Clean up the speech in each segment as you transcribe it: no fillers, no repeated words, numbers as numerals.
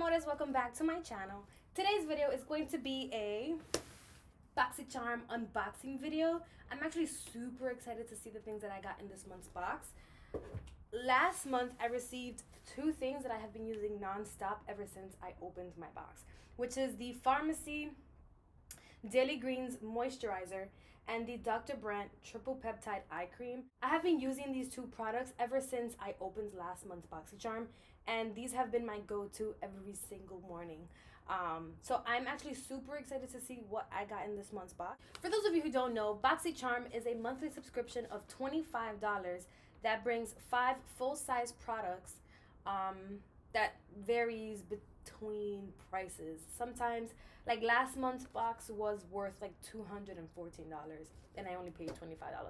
amores, welcome back to my channel. Today's video is going to be a BoxyCharm unboxing video. I'm actually super excited to see the things that I got in this month's box. Last month I received two things that I have been using non-stop ever since I opened my box, which is the Pharmacy Daily Greens Moisturizer and the Dr. Brandt Triple Peptide Eye Cream. I have been using these two products ever since I opened last month's BoxyCharm, and these have been my go-to every single morning. So I'm actually super excited to see what I got in this month's box. For those of you who don't know, BoxyCharm is a monthly subscription of $25 that brings 5 full-size products that varies between prices. Sometimes, like last month's box was worth like $214 and I only paid $25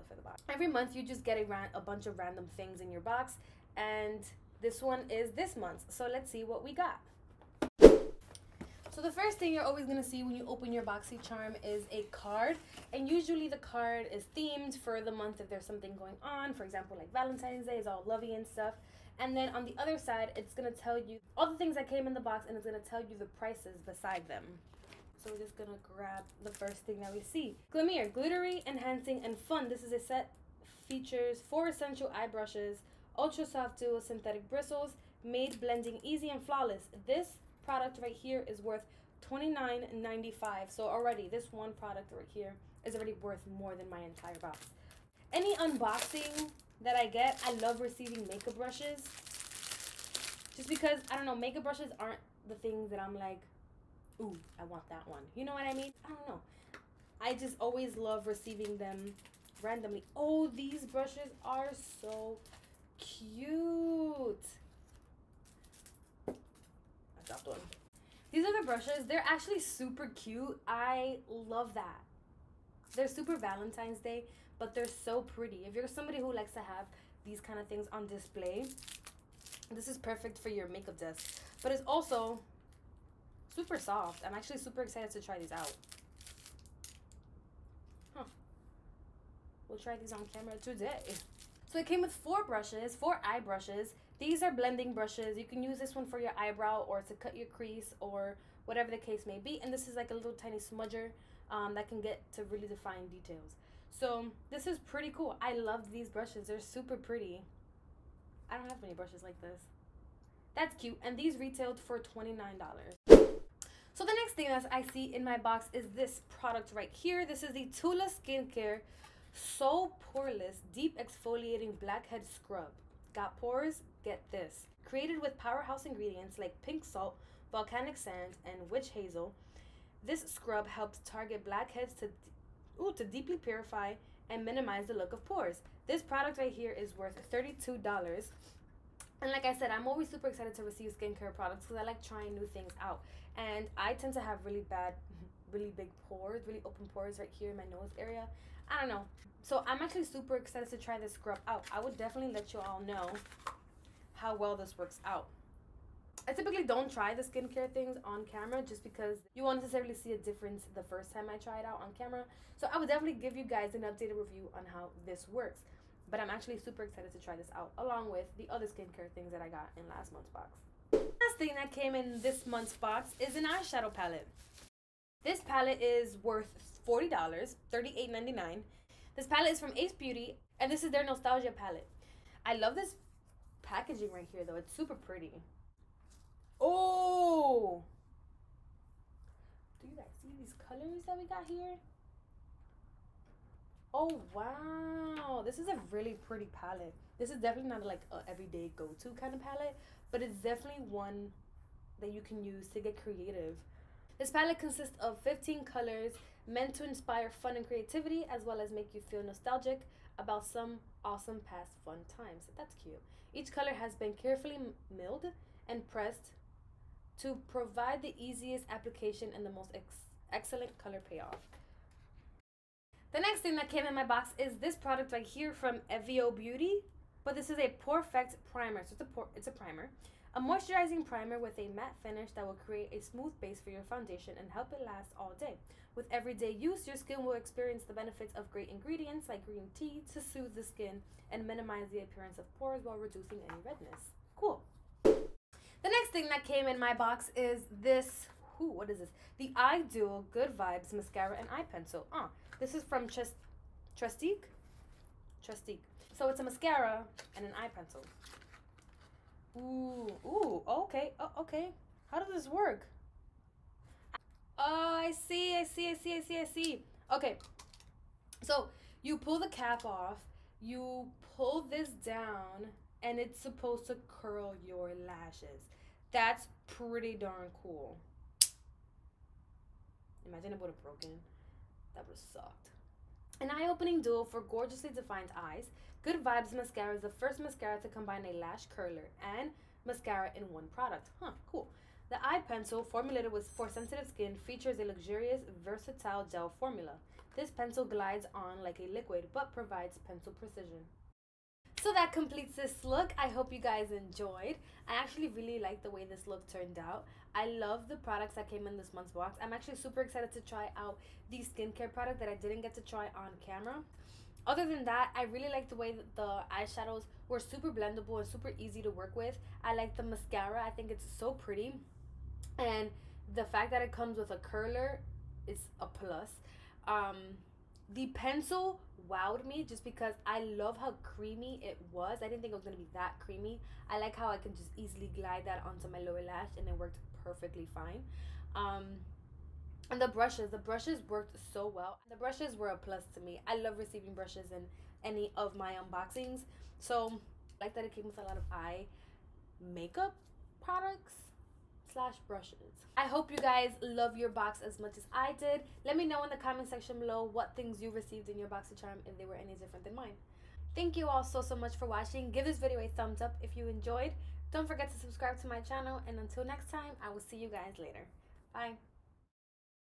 for the box. Every month you just get a bunch of random things in your box, and this one is this month. So let's see what we got. So the first thing you're always going to see when you open your BoxyCharm is a card, and usually the card is themed for the month if there's something going on. For example, like Valentine's Day is all lovey and stuff. And then on the other side, it's going to tell you all the things that came in the box, and it's going to tell you the prices beside them. So we're just going to grab the first thing that we see. Glimmer, glittery, enhancing, and fun. This is a set, features 4 essential eye brushes, ultra soft duo synthetic bristles, made blending easy and flawless. This product right here is worth $29.95. So already this one product right here is already worth more than my entire box. Any unboxing that I get, I love receiving makeup brushes, just because, I don't know, makeup brushes aren't the things that I'm like, ooh, I want that one. You know what I mean? I don't know. I just always love receiving them randomly. Oh, these brushes are so cute. I dropped one. These are the brushes. They're actually super cute. I love that. They're super Valentine's Day, but they're so pretty. If you're somebody who likes to have these kind of things on display, this is perfect for your makeup desk. But it's also super soft. I'm actually super excited to try these out. We'll try these on camera today. So it came with 4 brushes, 4 eye brushes. These are blending brushes. You can use this one for your eyebrow or to cut your crease or whatever the case may be. And this is like a little tiny smudger that can get to really define details. So this is pretty cool. I love these brushes. They're super pretty. I don't have many brushes like this. That's cute. And these retailed for $29. So the next thing that I see in my box is this product right here. This is the HOLLAAA Skincare So Poreless Deep Exfoliating Blackhead Scrub. Got pores? Get this. Created with powerhouse ingredients like pink salt, volcanic sand, and witch hazel, this scrub helps target blackheads to deeply purify and minimize the look of pores. This product right here is worth $32. And like I said, I'm always super excited to receive skincare products because I like trying new things out. And I tend to have really big pores, really open pores right here in my nose area. I don't know. So I'm actually super excited to try this scrub out. I would definitely let you all know how well this works out. I typically don't try the skincare things on camera just because you won't necessarily see a difference the first time I try it out on camera. So I would definitely give you guys an updated review on how this works. But I'm actually super excited to try this out along with the other skincare things that I got in last month's box. Last thing that came in this month's box is an eyeshadow palette. This palette is worth $40, $38.99. This palette is from Evio Beauty, and this is their Nostalgia palette. I love this packaging right here, though. It's super pretty. Oh! Do you guys see these colors that we got here? Oh, wow. This is a really pretty palette. This is definitely not like an everyday go-to kind of palette, but it's definitely one that you can use to get creative. This palette consists of 15 colors meant to inspire fun and creativity, as well as make you feel nostalgic about some awesome past fun times. That's cute. Each color has been carefully milled and pressed to provide the easiest application and the most excellent color payoff. The next thing that came in my box is this product right here from Evio Beauty, but this is a Perfect primer. So it's a primer. A moisturizing primer with a matte finish that will create a smooth base for your foundation and help it last all day. With everyday use, your skin will experience the benefits of great ingredients like green tea to soothe the skin and minimize the appearance of pores while reducing any redness. Cool. The next next thing that came in my box is this. Ooh, what is this? The Eye Duo Good Vibes Mascara and Eye Pencil. This is from Trestique. So it's a mascara and an eye pencil. Ooh, okay, okay. How does this work? Oh, I see. Okay, so you pull the cap off, you pull this down, and it's supposed to curl your lashes. That's pretty darn cool. Imagine it would have broken. That would have sucked. An eye-opening duo for gorgeously defined eyes. Good Vibes Mascara is the first mascara to combine a lash curler and mascara in one product. Cool. The eye pencil, formulated for sensitive skin, features a luxurious, versatile gel formula. This pencil glides on like a liquid, but provides pencil precision. So that completes this look. I hope you guys enjoyed. I actually really like the way this look turned out. I love the products that came in this month's box. I'm actually super excited to try out the skincare product that I didn't get to try on camera. Other than that, I really like the way that the eyeshadows were super blendable and super easy to work with. I like the mascara. I think it's so pretty. And the fact that it comes with a curler is a plus. The pencil wowed me just because I love how creamy it was. I didn't think it was going to be that creamy. I like how I can just easily glide that onto my lower lash and it worked perfectly fine. And the brushes worked so well. The brushes were a plus to me. I love receiving brushes in any of my unboxings. So I like that it came with a lot of eye makeup products / brushes. I hope you guys love your box as much as I did. Let me know in the comment section below what things you received in your BoxyCharm, if they were any different than mine. Thank you all so much for watching. Give this video a thumbs up if you enjoyed. Don't forget to subscribe to my channel, and until next time, I will see you guys later. Bye.